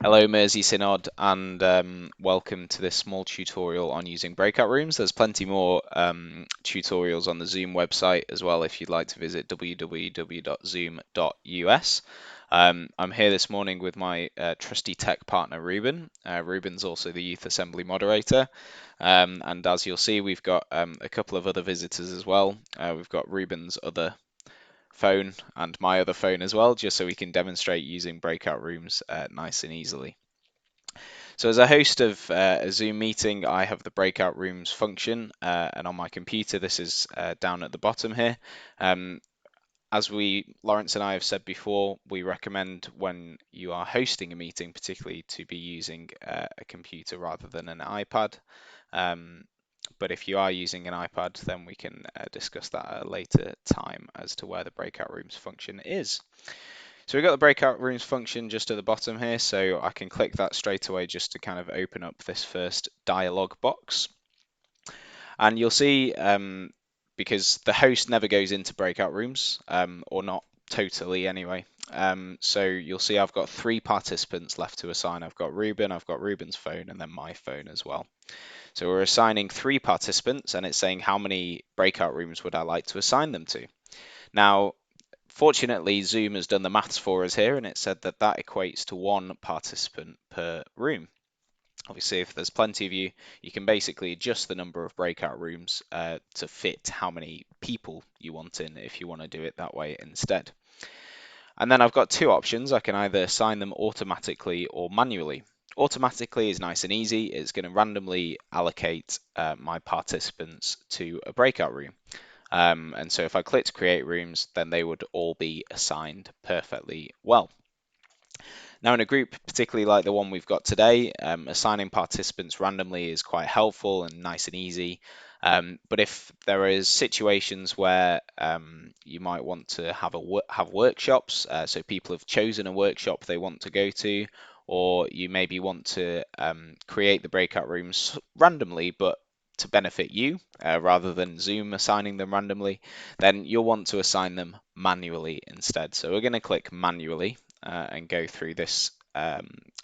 Hello, Mersey Synod, and welcome to this small tutorial on using breakout rooms. There's plenty more tutorials on the Zoom website as well if you'd like to visit www.zoom.us. I'm here this morning with my trusty tech partner, Ruben. Ruben's also the Youth Assembly moderator. And as you'll see, we've got a couple of other visitors as well. We've got Ruben's other phone and my other phone as well, just so we can demonstrate using breakout rooms nice and easily. So as a host of a Zoom meeting, I have the breakout rooms function, and on my computer, this is down at the bottom here. As Lawrence and I have said before, we recommend when you are hosting a meeting, particularly to be using a computer rather than an iPad. But if you are using an iPad, then we can discuss that at a later time as to where the breakout rooms function is. So we've got the breakout rooms function just at the bottom here, so I can click that straight away just to kind of open up this first dialog box. And you'll see, because the host never goes into breakout rooms, or not totally anyway. So you'll see I've got 3 participants left to assign. I've got Ruben, I've got Ruben's phone, and then my phone as well. So we're assigning 3 participants, and it's saying how many breakout rooms would I like to assign them to. Now, fortunately, Zoom has done the maths for us here, and it said that that equates to 1 participant per room. Obviously, if there's plenty of you, you can basically adjust the number of breakout rooms to fit how many people you want in if you want to do it that way instead. And then I've got 2 options. I can either assign them automatically or manually. Automatically is nice and easy. It's going to randomly allocate my participants to a breakout room. And so if I click to create rooms, then they would all be assigned perfectly well. Now in a group, particularly like the one we've got today, assigning participants randomly is quite helpful and nice and easy. But if there is situations where you might want to have workshops, so people have chosen a workshop they want to go to, or you maybe want to create the breakout rooms randomly, but to benefit you rather than Zoom assigning them randomly, then you'll want to assign them manually instead. So we're going to click manually and go through this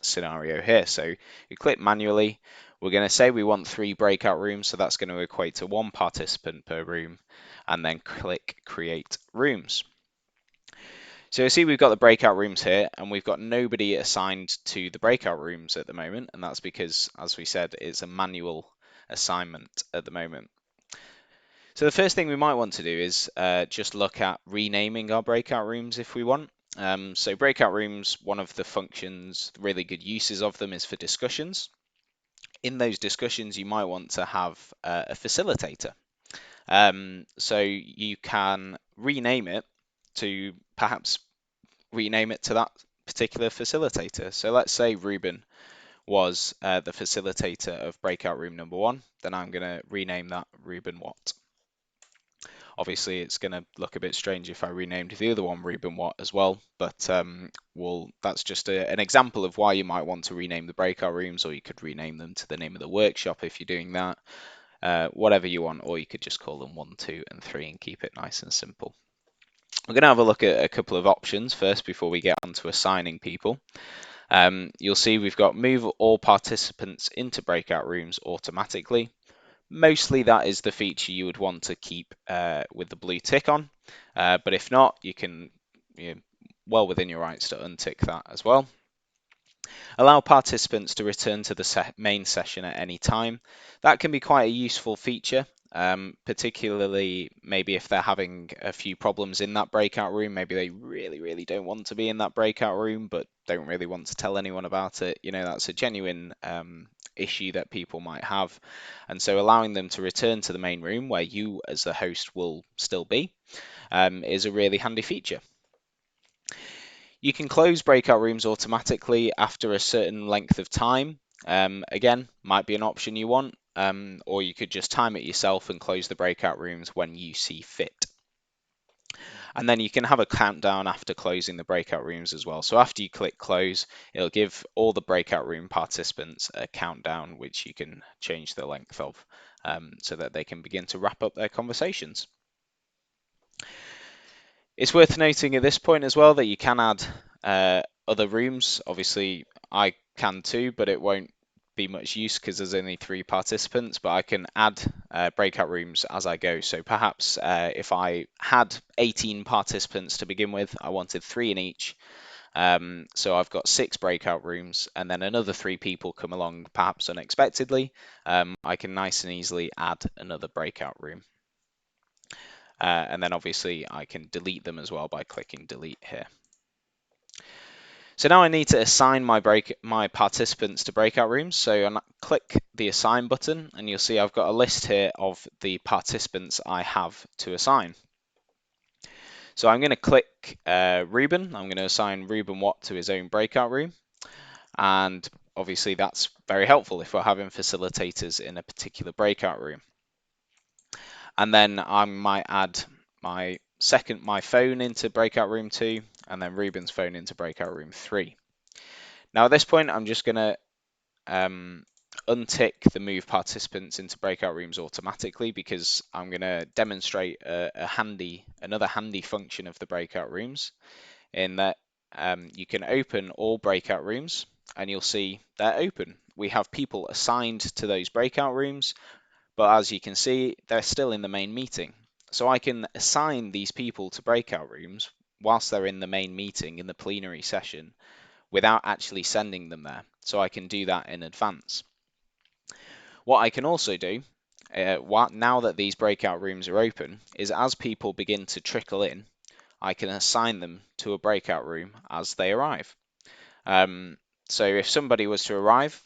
scenario here. So you click manually. We're going to say we want 3 breakout rooms, so that's going to equate to 1 participant per room, and then click create rooms. So you see we've got the breakout rooms here, and we've got nobody assigned to the breakout rooms at the moment, and that's because, as we said, it's a manual assignment at the moment. So the first thing we might want to do is just look at renaming our breakout rooms if we want. So breakout rooms, one of the functions, really good uses of them is for discussions. In those discussions, you might want to have a facilitator. So you can rename it to perhaps rename it to that particular facilitator. So let's say Ruben was the facilitator of breakout room number 1, then I'm going to rename that Ruben Watt. Obviously, it's going to look a bit strange if I renamed the other one Ruben Watt as well, but that's just an example of why you might want to rename the breakout rooms, or you could rename them to the name of the workshop if you're doing that, whatever you want, or you could just call them 1, 2, and 3 and keep it nice and simple. We're going to have a look at a couple of options first before we get on to assigning people. You'll see we've got move all participants into breakout rooms automatically. Mostly that is the feature you would want to keep with the blue tick on, but if not, you're well within your rights to untick that as well. Allow participants to return to the main session at any time. That can be quite a useful feature, particularly maybe if they're having a few problems in that breakout room. Maybe they really don't want to be in that breakout room, but don't really want to tell anyone about it. You know, that's a genuine issue that people might have, and so allowing them to return to the main room where you as the host will still be is a really handy feature. You can close breakout rooms automatically after a certain length of time. Again, might be an option you want, or you could just time it yourself and close the breakout rooms when you see fit. And then you can have a countdown after closing the breakout rooms as well. So after you click close, it'll give all the breakout room participants a countdown, which you can change the length of so that they can begin to wrap up their conversations. It's worth noting at this point as well that you can add other rooms. Obviously, I can too, but it won't be much use because there's only 3 participants. But I can add breakout rooms as I go. So perhaps if I had 18 participants to begin with, I wanted 3 in each. So I've got 6 breakout rooms, and then another 3 people come along, perhaps unexpectedly. I can nice and easily add another breakout room. And then obviously I can delete them as well by clicking delete here. So now I need to assign my participants to breakout rooms. So I click the assign button, and you'll see I've got a list here of the participants I have to assign. So I'm going to click Ruben. I'm going to assign Ruben Watt to his own breakout room. And obviously that's very helpful if we're having facilitators in a particular breakout room. And then I might add my phone into breakout room 2, and then Ruben's phone into breakout room 3. Now at this point, I'm just going to untick the move participants into breakout rooms automatically, because I'm going to demonstrate another handy function of the breakout rooms, in that you can open all breakout rooms and you'll see they're open. We have people assigned to those breakout rooms, but as you can see, they're still in the main meeting. So I can assign these people to breakout rooms whilst they're in the main meeting in the plenary session without actually sending them there. So I can do that in advance. What I can also do, now that these breakout rooms are open, is as people begin to trickle in, I can assign them to a breakout room as they arrive. So if somebody was to arrive,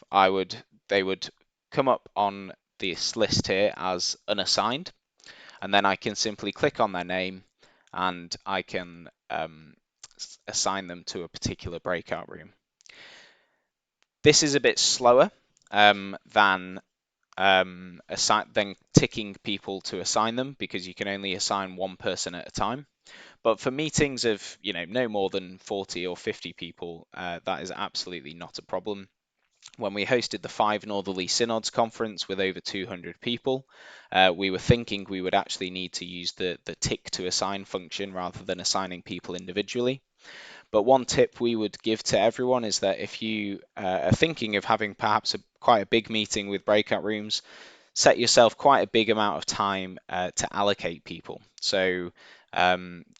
they would come up on this list here as unassigned, and then I can simply click on their name and I can assign them to a particular breakout room. This is a bit slower than ticking people to assign them, because you can only assign one person at a time. But for meetings of no more than 40 or 50 people, that is absolutely not a problem. When we hosted the 5 Northerly Synods conference with over 200 people, we were thinking we would actually need to use the tick to assign function rather than assigning people individually. But one tip we would give to everyone is that if you are thinking of having perhaps quite a big meeting with breakout rooms, set yourself quite a big amount of time to allocate people. So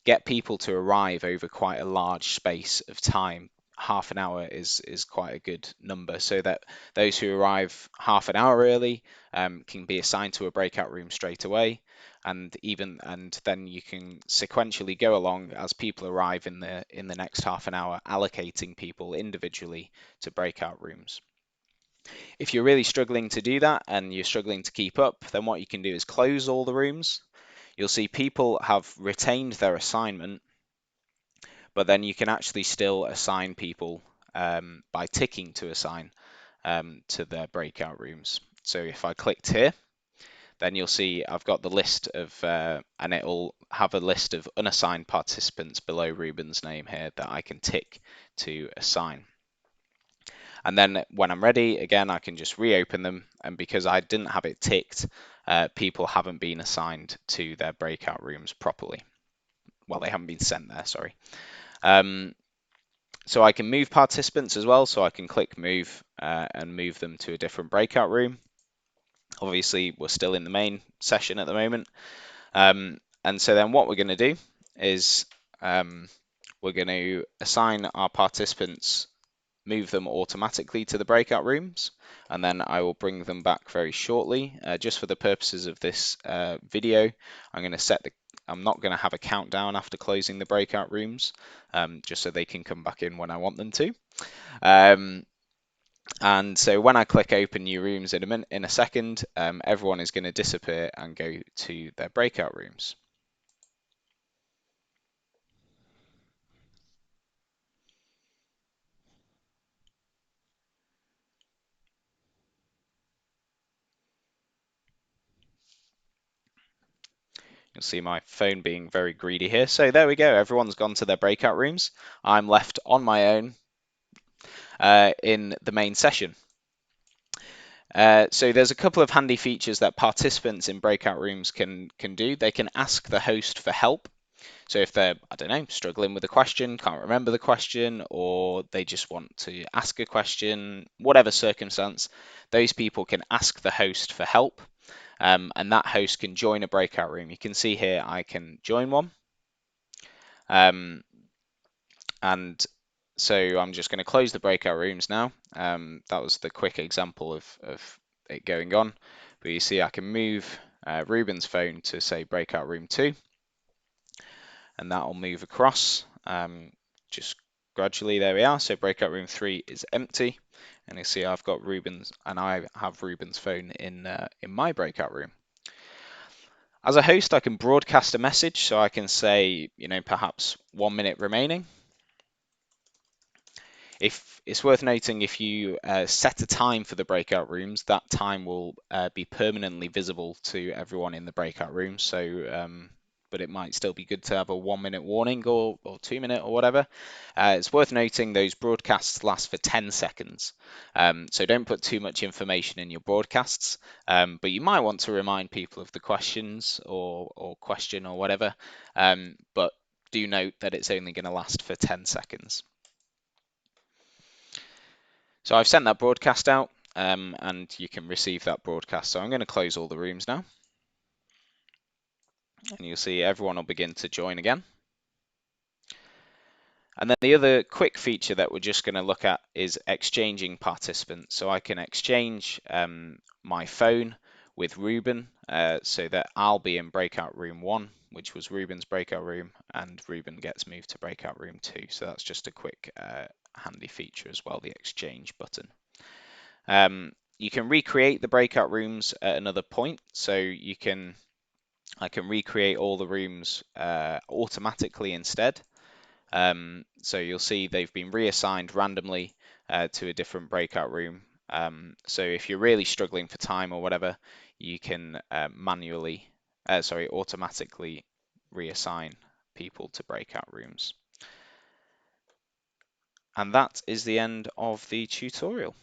get people to arrive over quite a large space of time. Half an hour is quite a good number, so that those who arrive half an hour early can be assigned to a breakout room straight away, and then you can sequentially go along as people arrive in the next half an hour, allocating people individually to breakout rooms. If you're really struggling to do that and you're struggling to keep up, then what you can do is close all the rooms. You'll see people have retained their assignment, but then you can actually still assign people by ticking to assign to their breakout rooms. So if I clicked here, then you'll see I've got the list of, and it'll have a list of unassigned participants below Ruben's name here that I can tick to assign. And then when I'm ready, again, I can just reopen them. And because I didn't have it ticked, people haven't been assigned to their breakout rooms properly. Well, they haven't been sent there, sorry. So I can move participants as well. So I can click move and move them to a different breakout room. Obviously, we're still in the main session at the moment. And so then what we're going to do is we're going to assign our participants, move them automatically to the breakout rooms, and then I will bring them back very shortly. Just for the purposes of this video, I'm not going to have a countdown after closing the breakout rooms, just so they can come back in when I want them to. And so when I click open new rooms in a second, everyone is going to disappear and go to their breakout rooms. You'll see my phone being very greedy here. So there we go. Everyone's gone to their breakout rooms. I'm left on my own in the main session. So there's a couple of handy features that participants in breakout rooms can do. They can ask the host for help. So if they're, I don't know, struggling with a question, can't remember the question, or they just want to ask a question, whatever circumstance, those people can ask the host for help, and that host can join a breakout room. You can see here I can join one, um, and so I'm just going to close the breakout rooms now. That was the quick example of it going on, but you see I can move Ruben's phone to say breakout room 2, and that will move across just gradually. There we are. So breakout room 3 is empty, and you see I've got Ruben's, and I have Ruben's phone in my breakout room. As a host, I can broadcast a message, so I can say, perhaps 1 minute remaining. If it's worth noting, if you set a time for the breakout rooms, that time will be permanently visible to everyone in the breakout room. So, but it might still be good to have a 1 minute warning or 2 minute or whatever. It's worth noting those broadcasts last for 10 seconds. So don't put too much information in your broadcasts, but you might want to remind people of the questions or question or whatever. But do note that it's only going to last for 10 seconds. So I've sent that broadcast out, and you can receive that broadcast. So I'm going to close all the rooms now, and you'll see everyone will begin to join again. And then the other quick feature that we're just going to look at is exchanging participants. So I can exchange my phone with Ruben, so that I'll be in breakout room 1, which was Ruben's breakout room, and Ruben gets moved to breakout room 2. So that's just a quick handy feature as well, the exchange button. You can recreate the breakout rooms at another point, so I can recreate all the rooms automatically instead. So you'll see they've been reassigned randomly to a different breakout room. So if you're really struggling for time or whatever, you can automatically reassign people to breakout rooms. And that is the end of the tutorial.